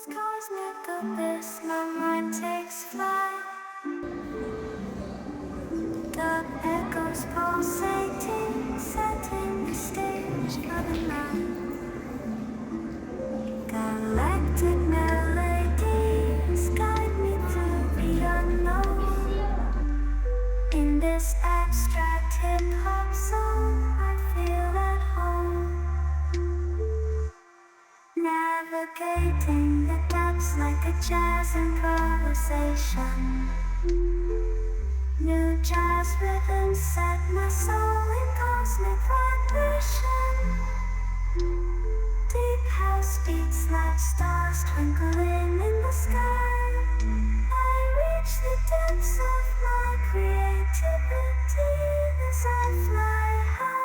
Cosmic abyss, my mind takes flight. The echoes pulsating, setting the stage for the night. Galactic melodies guide me through the unknown. In this abstract hip-hop song, I feel at home. Navigating the depths like a jazz improvisation. New jazz rhythms set my soul in cosmic vibration. Deep house beats like stars twinkling in the sky. I reach the depths of my creativity as I fly high.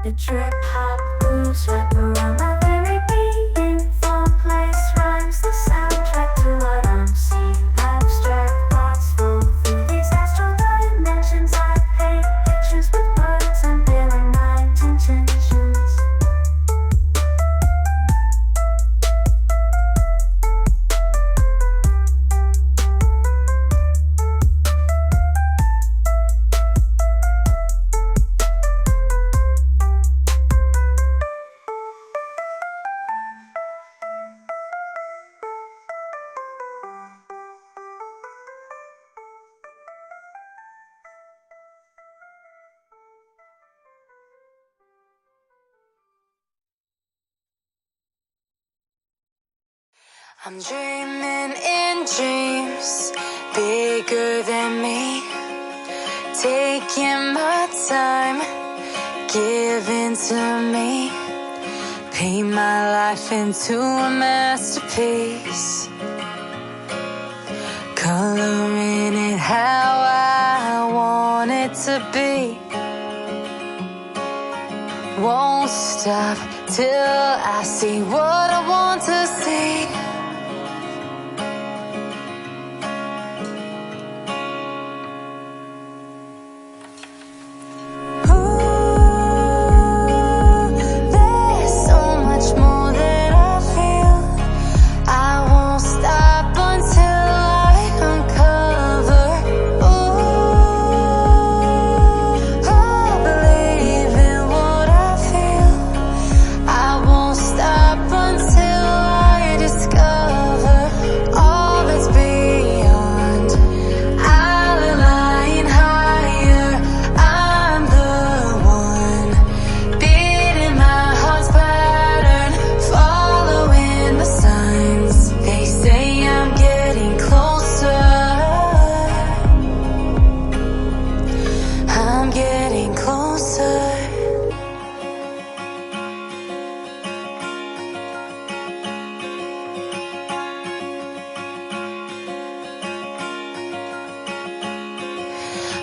The trip hop grooves wrap around my very being. Four-place rhymes, the soundtrack to what I'm seeing. Abstract thoughts flow through these astral dimensions. I paint pictures with words, unveiling my intentions. I'm dreaming in dreams bigger than me, taking my time, giving to me, paint my life into a masterpiece, coloring it how I want it to be. Won't stop till I see what I want to see.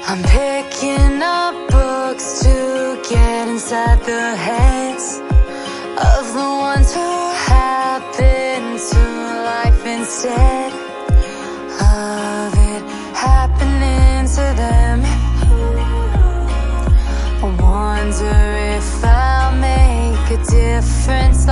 I'm picking up books to get inside the heads of the ones who happen to life instead of it happening to them. I wonder if I'll make a difference